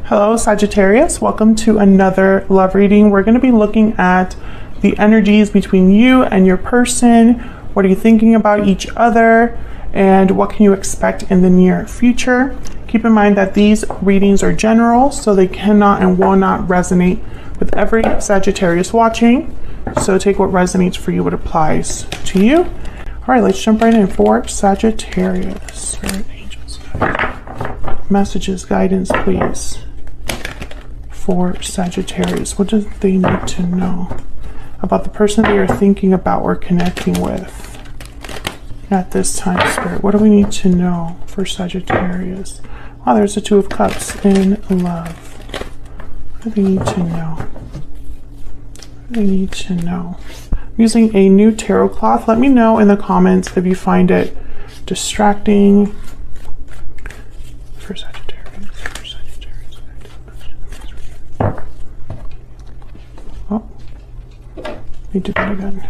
Hello Sagittarius, welcome to another love reading. We're going to be looking at the energies between you and your person. What are you thinking about each other and what can you expect in the near future? Keep in mind that these readings are general, so they cannot and will not resonate with every Sagittarius watching. So take what resonates for you, what applies to you. All right, let's jump right in for Sagittarius. All right, angels, messages, guidance, please. For Sagittarius, what do they need to know about the person they are thinking about or connecting with at this time, Spirit? What do we need to know for Sagittarius? Oh, there's the Two of Cups in love. What do they need to know? What do they need to know? I'm using a new tarot cloth. Let me know in the comments if you find it distracting for Sagittarius. Oh, let me do that again.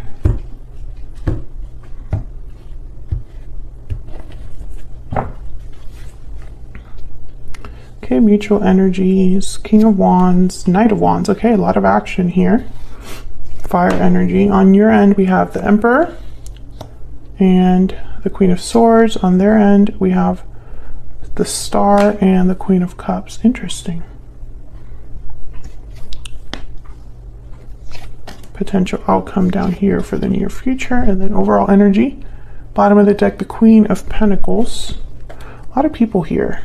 Okay, mutual energies, King of Wands, Knight of Wands. Okay, a lot of action here. Fire energy. On your end, we have the Emperor and the Queen of Swords. On their end, we have the Star and the Queen of Cups. Interesting. Potential outcome down here for the near future, and then overall energy. Bottom of the deck, the Queen of Pentacles. A lot of people here.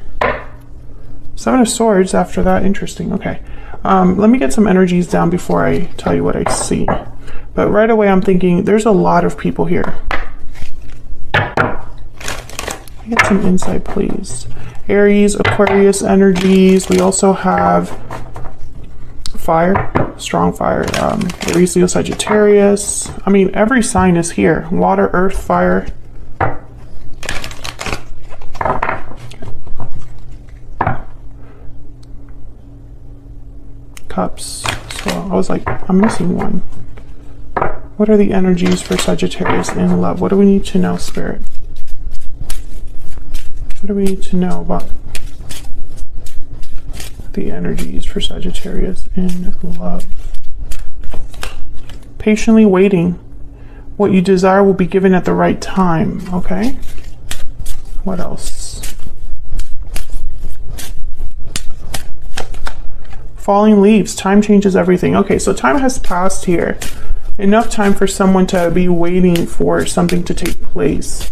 Seven of Swords after that. Interesting. Okay. Let me get some energies down before I tell you what I see. But right away I'm thinking there's a lot of people here. Get some insight, please. Aries, Aquarius energies. We also have fire, strong fire. Aries, Leo, Sagittarius. I mean, every sign is here. Water, earth, fire. Cups. So I was like, I'm missing one. What are the energies for Sagittarius in love? What do we need to know, Spirit? What do we need to know about the energies for Sagittarius in love? Patiently waiting. What you desire will be given at the right time. Okay. What else? Falling leaves. Time changes everything. Okay, so time has passed here. Enough time for someone to be waiting for something to take place.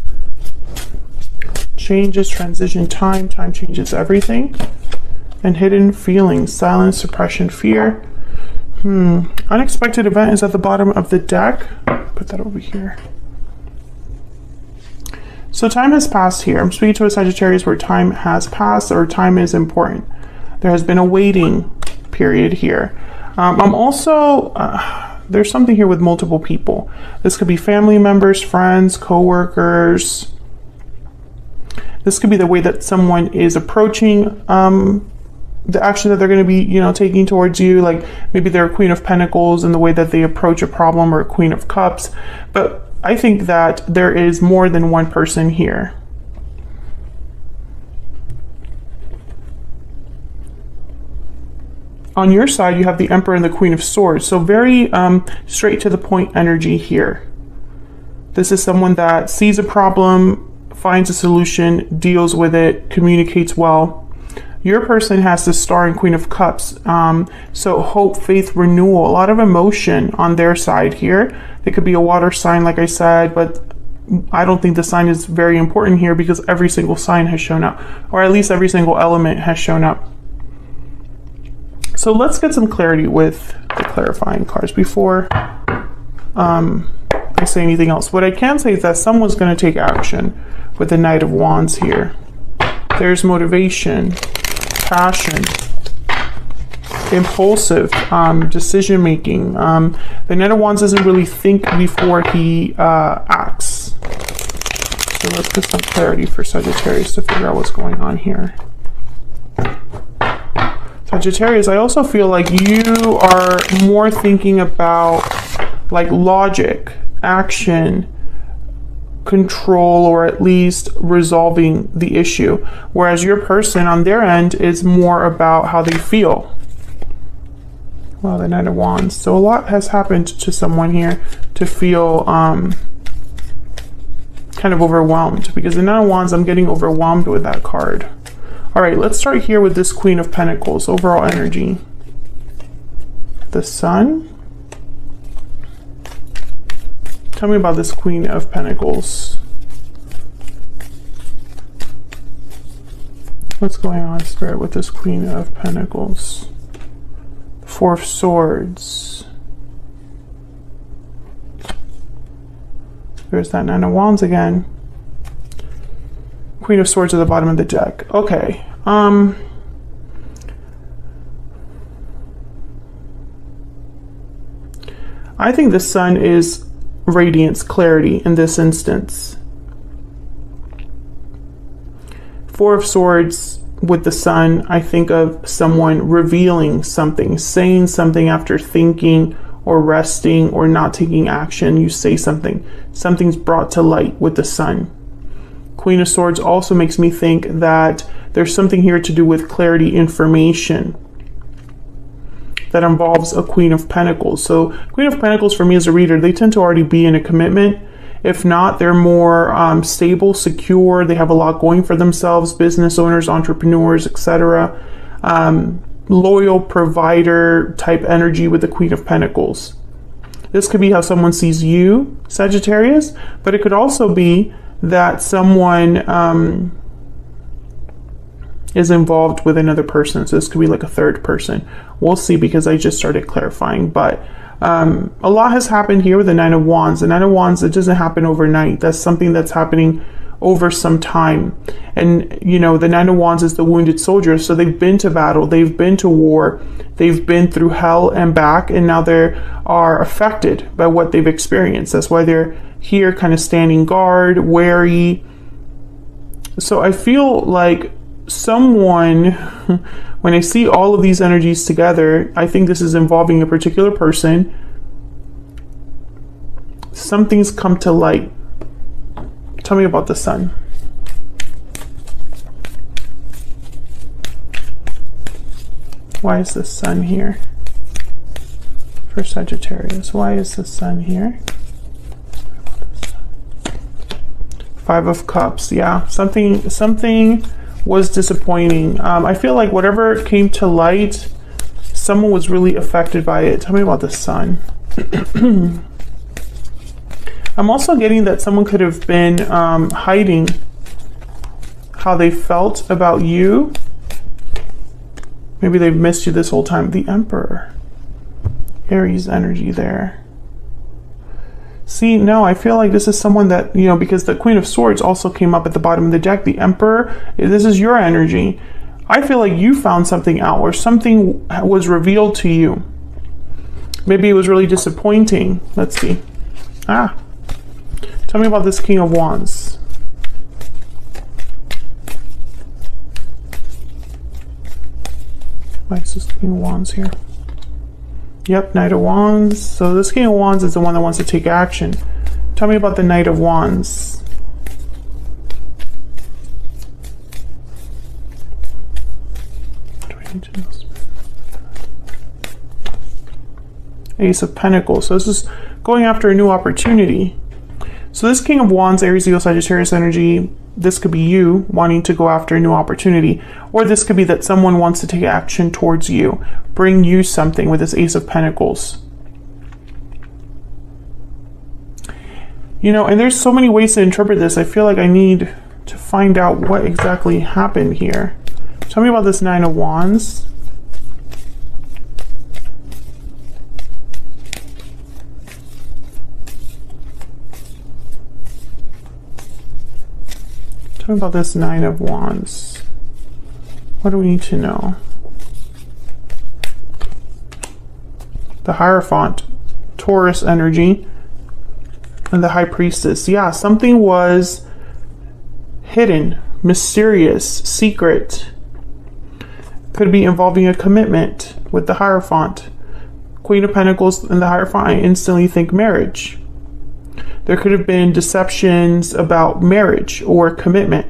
Changes, transition, time changes everything. And hidden feelings, silence, suppression, fear. Unexpected event is at the bottom of the deck. Put that over here. So time has passed here. I'm speaking to a Sagittarius where time has passed, or time is important. There has been a waiting period here. I'm also, there's something here with multiple people. This could be family members, friends, co-workers. This could be the way that someone is approaching the action that they're going to be, taking towards you. Like maybe they're a Queen of Pentacles in the way that they approach a problem, or a Queen of Cups. But I think that there is more than one person here. On your side, you have the Emperor and the Queen of Swords. So very straight to the point energy here. This is someone that sees a problem, finds a solution, deals with it, communicates well. Your person has the Star and Queen of Cups. So hope, faith, renewal, a lot of emotion on their side here. It could be a water sign, like I said, but I don't think the sign is very important here because every single sign has shown up, or at least every single element has shown up. So let's get some clarity with the clarifying cards before I say anything else. What I can say is that someone's going to take action with the Knight of Wands here. There's motivation, passion, impulsive decision making. The Knight of Wands doesn't really think before he acts. So let's get some clarity for Sagittarius to figure out what's going on here. Sagittarius, I also feel like you are more thinking about like logic, action, control or at least resolving the issue, whereas your person on their end is more about how they feel. Well, the Knight of Wands. So a lot has happened to someone here to feel kind of overwhelmed, because the Knight of Wands, I'm getting overwhelmed with that card. All right, let's start here with this Queen of Pentacles, overall energy. The Sun. Tell me about this Queen of Pentacles. What's going on, Spirit, with this Queen of Pentacles? Four of Swords. There's that Nine of Wands again. Queen of Swords at the bottom of the deck. Okay. I think the Sun is radiance, clarity in this instance. Four of Swords with the Sun, I think of someone revealing something, saying something after thinking or resting or not taking action. You say something. Something's brought to light with the Sun. Queen of Swords also makes me think that there's something here to do with clarity, information that involves a Queen of Pentacles. So Queen of Pentacles for me as a reader, they tend to already be in a commitment. If not, they're more stable, secure. They have a lot going for themselves, business owners, entrepreneurs, etc. Loyal provider type energy with the Queen of Pentacles. This could be how someone sees you, Sagittarius, but it could also be that someone is involved with another person. So this could be like a third person. We'll see, because I just started clarifying. But a lot has happened here with the Nine of Wands. The Nine of Wands, it doesn't happen overnight. That's something that's happening over some time. And, you know, the Nine of Wands is the wounded soldier. So they've been to battle. They've been to war. They've been through hell and back. And now they are affected by what they've experienced. That's why they're here kind of standing guard, wary. So I feel like someone, when I see all of these energies together, I think this is involving a particular person. Something's come to light. Tell me about the Sun. Why is the Sun here for Sagittarius? Why is the Sun here? Five of Cups. Yeah, something was disappointing. I feel like whatever came to light, someone was really affected by it. Tell me about the Sun. I'm also getting that someone could have been hiding how they felt about you. Maybe they've missed you this whole time. The Emperor. Aries energy there. See, no, I feel like this is someone that, you know, because the Queen of Swords also came up at the bottom of the deck. The Emperor, this is your energy. I feel like you found something out, or something was revealed to you. Maybe it was really disappointing. Let's see. Tell me about this King of Wands. Why is this King of Wands here? Yep, Knight of Wands. So this King of Wands is the one that wants to take action. Tell me about the Knight of Wands. What do I need to know? Ace of Pentacles. So this is going after a new opportunity. So this King of Wands, Aries, Leo, Sagittarius energy, this could be you wanting to go after a new opportunity. Or this could be that someone wants to take action towards you, bring you something with this Ace of Pentacles. You know, and there's so many ways to interpret this. I feel like I need to find out what exactly happened here. Tell me about this Nine of Wands. Tell me about this Nine of Wands. What do we need to know? The Hierophant, Taurus energy, and the High Priestess. Yeah, something was hidden, mysterious, secret. Could be involving a commitment with the Hierophant. Queen of Pentacles and the Hierophant, I instantly think marriage. There could have been deceptions about marriage or commitment.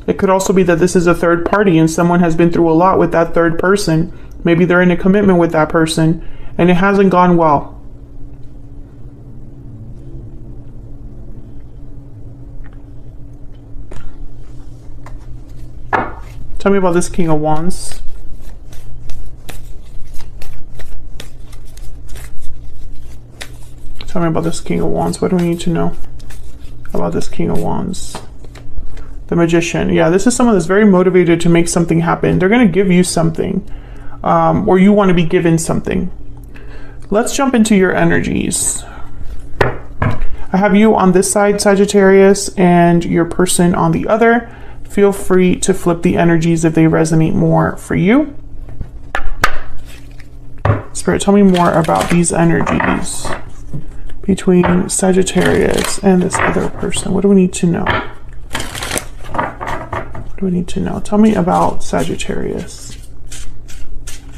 It could also be that this is a third party and someone has been through a lot with that third person. Maybe they're in a commitment with that person and it hasn't gone well. Tell me about this King of Wands. Tell me about this King of Wands. What do we need to know about this King of Wands? The Magician. Yeah, this is someone that's very motivated to make something happen. They're going to give you something, or you want to be given something. Let's jump into your energies. I have you on this side, Sagittarius, and your person on the other. Feel free to flip the energies if they resonate more for you. Spirit, tell me more about these energies between Sagittarius and this other person. What do we need to know? What do we need to know? Tell me about Sagittarius.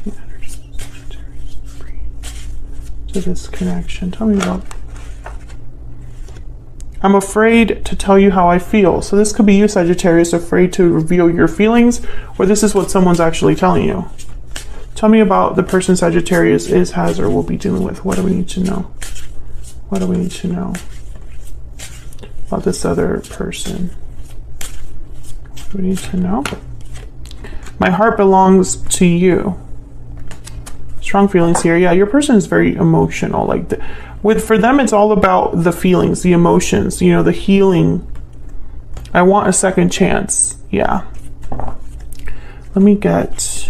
The energies of Sagittarius to this connection. Tell me about... I'm afraid to tell you how I feel. So this could be you, Sagittarius, afraid to reveal your feelings, or this is what someone's actually telling you. Tell me about the person Sagittarius is, has, or will be dealing with. What do we need to know? What do we need to know about this other person? What do we need to know? My heart belongs to you. Strong feelings here. Yeah, your person is very emotional. Like for them, it's all about the feelings, the emotions, you know, the healing. I want a second chance. Yeah. Let me get...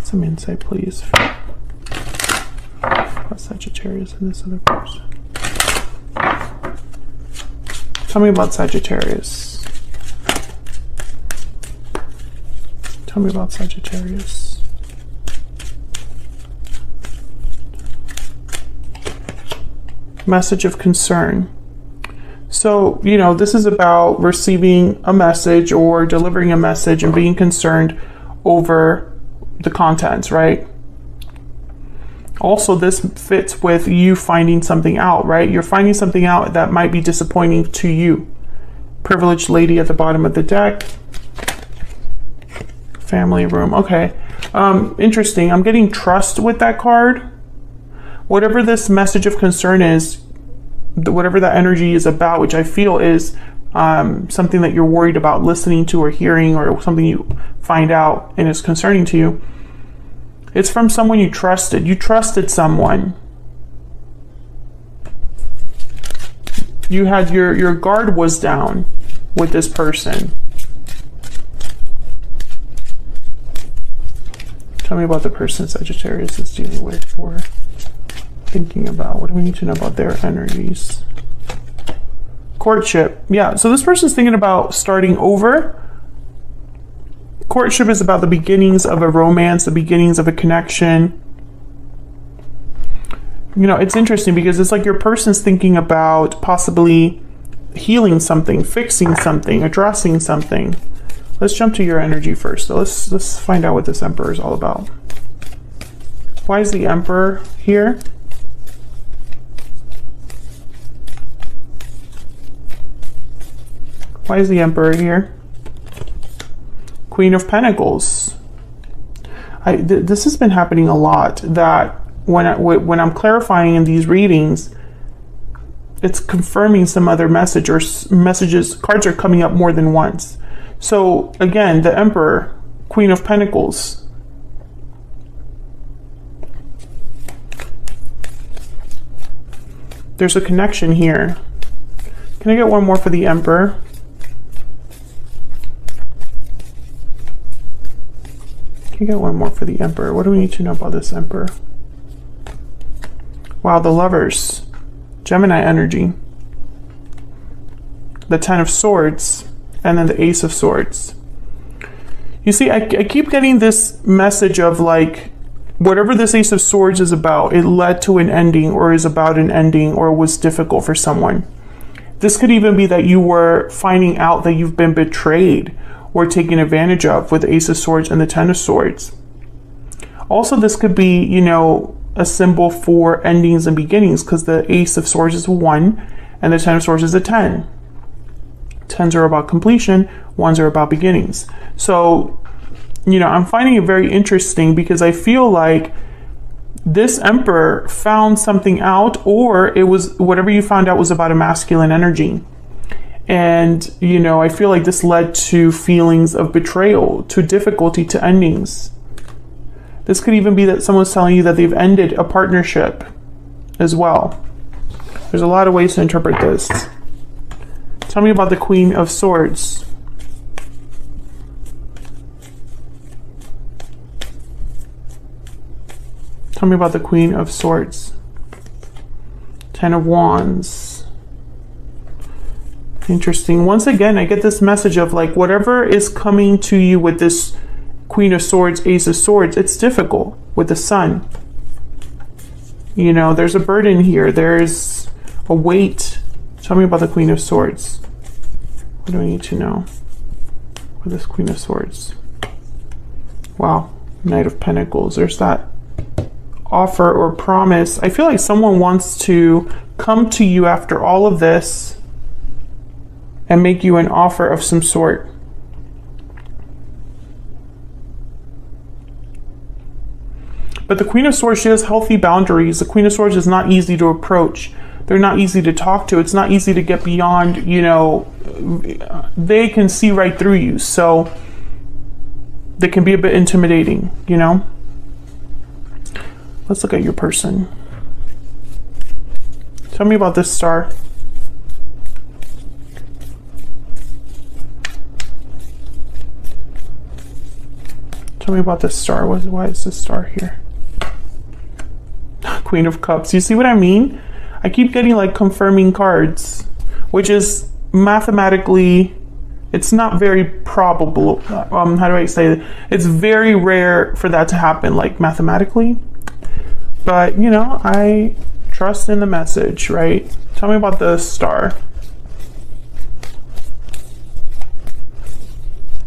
some insight, please. About Sagittarius and this other person. Tell me about Sagittarius. Tell me about Sagittarius. Message of concern. So, you know, this is about receiving a message or delivering a message and being concerned over the contents, right? Also, this fits with you finding something out, right? You're finding something out that might be disappointing to you. Privileged lady at the bottom of the deck. Family room. Okay. Interesting. I'm getting trust with that card. Whatever this message of concern is, whatever that energy is about, which I feel is something that you're worried about listening to or hearing, or something you find out and is concerning to you, it's from someone you trusted. You trusted someone. You had your guard was down with this person. Tell me about the person Sagittarius is dealing with or thinking about. What do we need to know about their energies? Courtship. Yeah, so this person's thinking about starting over. Courtship is about the beginnings of a romance, the beginnings of a connection. You know, it's interesting because it's like your person's thinking about possibly healing something, fixing something, addressing something. Let's jump to your energy first. So let's find out what this Emperor is all about. Why is the Emperor here? Why is the Emperor here? Queen of Pentacles. This has been happening a lot, that when I'm clarifying in these readings, it's confirming some other message, or messages, cards are coming up more than once. So again, the Emperor, Queen of Pentacles. There's a connection here. Can I get one more for the Emperor? Can I get one more for the Emperor? What do we need to know about this Emperor? Wow, the Lovers. Gemini energy. The Ten of Swords. And then the Ace of Swords. You see, I keep getting this message of like, whatever this Ace of Swords is about, it led to an ending, or is about an ending, or was difficult for someone. This could even be that you were finding out that you've been betrayed or taken advantage of with the Ace of Swords and the Ten of Swords. Also, this could be, you know, a symbol for endings and beginnings, because the Ace of Swords is a 1 and the Ten of Swords is a 10. 10s are about completion, 1s are about beginnings. So, you know, I'm finding it very interesting because I feel like this Emperor found something out, or it was whatever you found out was about a masculine energy. And, you know, I feel like this led to feelings of betrayal, to difficulty, to endings. This could even be that someone's telling you that they've ended a partnership as well. There's a lot of ways to interpret this. Tell me about the Queen of Swords. Tell me about the Queen of Swords. Ten of Wands. Interesting. Once again, I get this message of like whatever is coming to you with this Queen of Swords, Ace of Swords, it's difficult with the Sun. You know, there's a burden here. There's a weight. Tell me about the Queen of Swords. What do I need to know with this Queen of Swords? Wow. Knight of Pentacles. There's that offer or promise. I feel like someone wants to come to you after all of this and make you an offer of some sort. But the Queen of Swords, she has healthy boundaries. The Queen of Swords is not easy to approach. They're not easy to talk to. It's not easy to get beyond, you know, they can see right through you. So they can be a bit intimidating, you know. Let's look at your person. Tell me about this star. Tell me about this star. Why is this star here? Queen of Cups. You see what I mean? I keep getting like confirming cards, which is mathematically, it's not very probable. How do I say it? It's very rare for that to happen, like mathematically. But, you know, I trust in the message, right? Tell me about the star.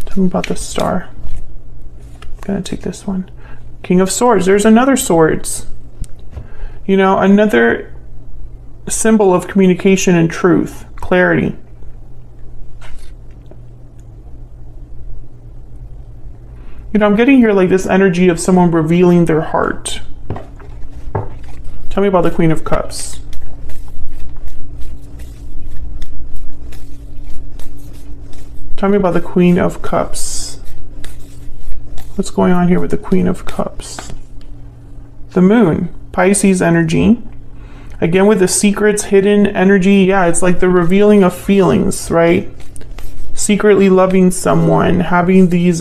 Tell me about the star. I'm gonna take this one. King of Swords. There's another swords. You know, another symbol of communication and truth, clarity. You know, I'm getting here like this energy of someone revealing their heart. Tell me about the Queen of Cups. Tell me about the Queen of Cups. What's going on here with the Queen of Cups? The Moon, Pisces energy. Again, with the secrets, hidden energy. Yeah, it's like the revealing of feelings, right? Secretly loving someone, having these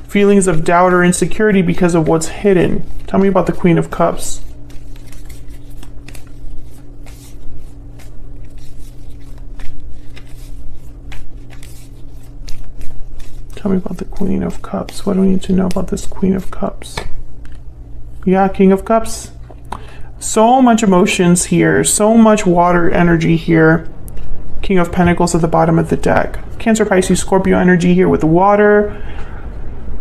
feelings of doubt or insecurity because of what's hidden. Tell me about the Queen of Cups. Tell me about the Queen of Cups. What do we need to know about this Queen of Cups? Yeah, King of Cups. So much emotions here. So much water energy here. King of Pentacles at the bottom of the deck. Cancer, Pisces, Scorpio energy here with the water.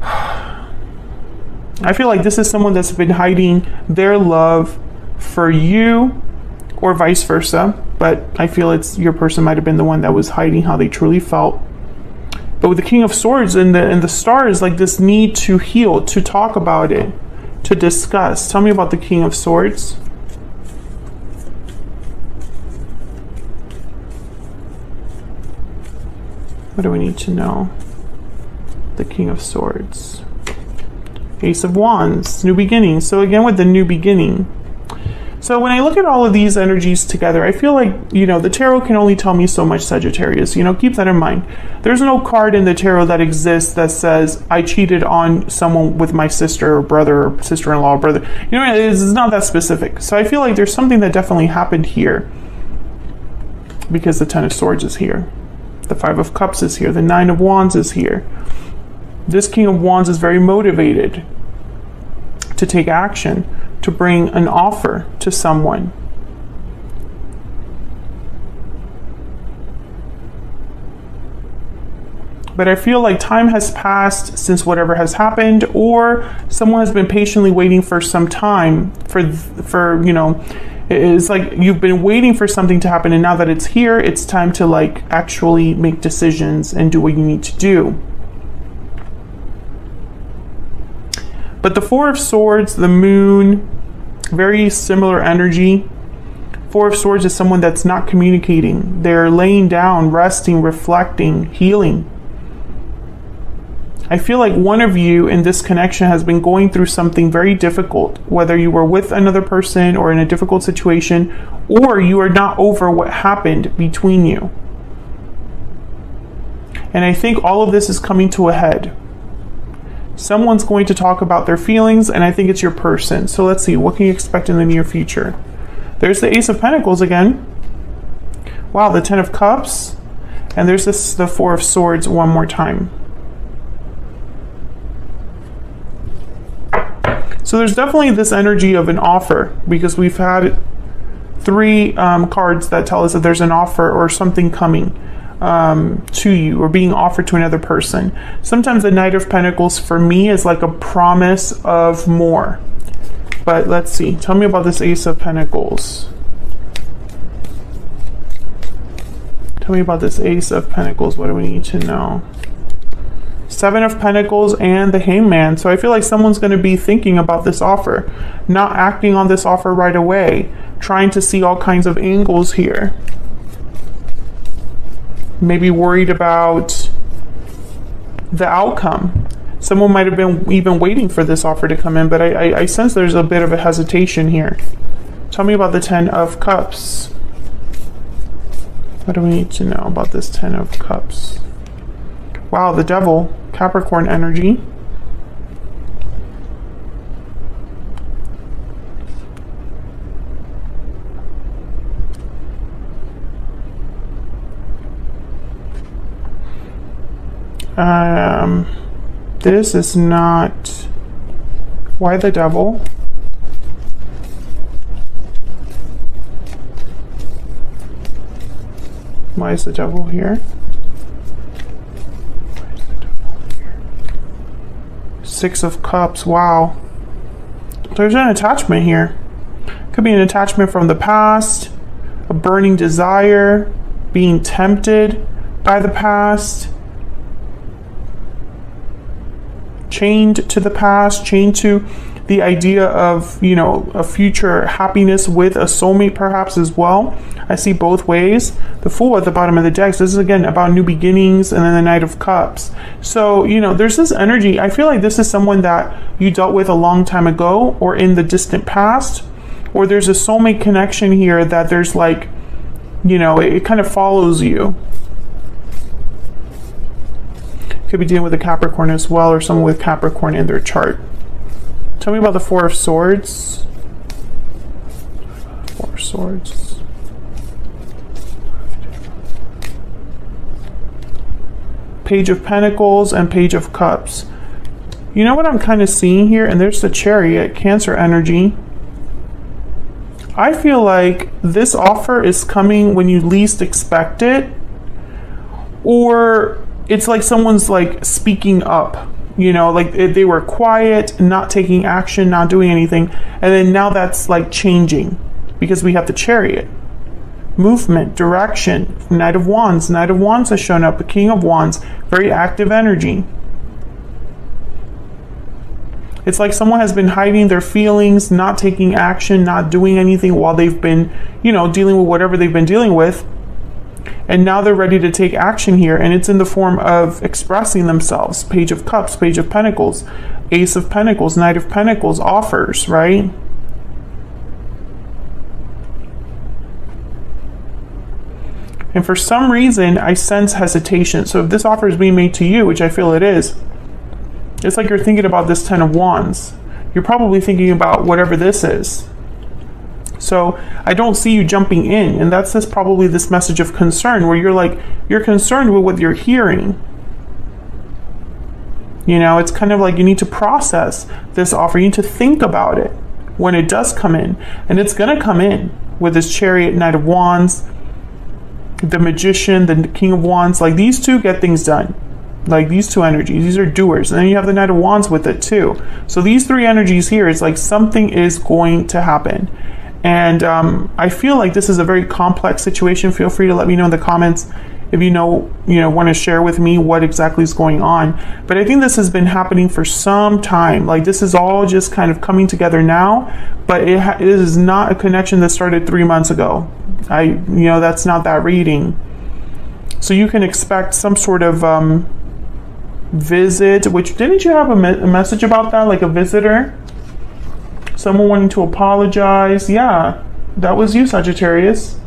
I feel like this is someone that's been hiding their love for you or vice versa. But I feel it's your person might have been the one that was hiding how they truly felt. But with the King of Swords and the stars, like this need to heal, to talk about it, to discuss. Tell me about the King of Swords. What do we need to know? The King of Swords. Ace of Wands, new beginning. So again, with the new beginning. So when I look at all of these energies together, I feel like, you know, the tarot can only tell me so much, Sagittarius. You know, keep that in mind. There's no card in the tarot that exists that says, I cheated on someone with my sister or brother or sister-in-law or brother. You know, it's not that specific. So I feel like there's something that definitely happened here because the Ten of Swords is here. The Five of Cups is here. The Nine of Wands is here. This King of Wands is very motivated to take action, to bring an offer to someone. But I feel like time has passed since whatever has happened, or someone has been patiently waiting for some time for you know, it's like you've been waiting for something to happen, and now that it's here, it's time to like actually make decisions and do what you need to do. But the Four of Swords, the Moon, very similar energy. Four of Swords is someone that's not communicating. They're laying down, resting, reflecting, healing. I feel like one of you in this connection has been going through something very difficult, whether you were with another person or in a difficult situation, or you are not over what happened between you. And I think all of this is coming to a head. Someone's going to talk about their feelings, and I think it's your person. So let's see, what can you expect in the near future? There's the Ace of Pentacles again. Wow, the Ten of Cups. And there's the Four of Swords one more time. So there's definitely this energy of an offer, because we've had three cards that tell us that there's an offer or something coming to you, or being offered to another person. Sometimes the Knight of Pentacles for me is like a promise of more. But let's see. Tell me about this Ace of Pentacles. Tell me about this Ace of Pentacles. What do we need to know? Seven of Pentacles and the Hangman. So I feel like someone's going to be thinking about this offer, not acting on this offer right away, trying to see all kinds of angles here. Maybe worried about the outcome. Someone might have been even waiting for this offer to come in, but I sense there's a bit of a hesitation here. Tell me about the Ten of Cups. What do we need to know about this Ten of Cups? Wow, the Devil, Capricorn energy. This is not... Why the Devil? Why is the Devil here? Six of Cups, wow. There's an attachment here. Could be an attachment from the past, a burning desire, being tempted by the past, chained to the past, chained to the idea of, you know, a future happiness with a soulmate perhaps as well. I see both ways. The Fool at the bottom of the deck. So this is again about new beginnings, and then the Knight of Cups. So, you know, there's this energy. I feel like this is someone that you dealt with a long time ago or in the distant past, or there's a soulmate connection here that there's like, you know, it kind of follows you. Could be dealing with a Capricorn as well, or someone with Capricorn in their chart. Tell me about the Four of Swords. Four of Swords. Page of Pentacles and Page of Cups. You know what I'm kind of seeing here? And there's the Chariot, Cancer energy. I feel like this offer is coming when you least expect it, or it's like someone's like speaking up, you know, like they were quiet, not taking action, not doing anything. And then now that's like changing because we have the Chariot. Movement, direction, Knight of Wands. Knight of Wands has shown up, the King of Wands, very active energy. It's like someone has been hiding their feelings, not taking action, not doing anything while they've been, you know, dealing with whatever they've been dealing with. And now they're ready to take action here, and it's in the form of expressing themselves. Page of Cups, Page of Pentacles, Ace of Pentacles, Knight of Pentacles, offers, right? And for some reason, I sense hesitation. So if this offer is being made to you, which I feel it is, it's like you're thinking about this Ten of Wands. You're probably thinking about whatever this is. So I don't see you jumping in, and that's probably this message of concern where you're like, you're concerned with what you're hearing. You know, it's kind of like you need to process this offer. You need to think about it when it does come in, and it's going to come in with this Chariot, Knight of Wands, the Magician, the King of Wands. Like, these two get things done. Like these two energies, these are doers. And then you have the Knight of Wands with it too. So these three energies here, it's like something is going to happen. And I feel like this is a very complex situation. Feel free to let me know in the comments if you know, want to share with me what exactly is going on. But I think this has been happening for some time. Like this is all just kind of coming together now, but it is not a connection that started 3 months ago. That's not that reading. So you can expect some sort of visit, which didn't you have a message about that, like a visitor? Someone wanting to apologize. Yeah, that was you, Sagittarius.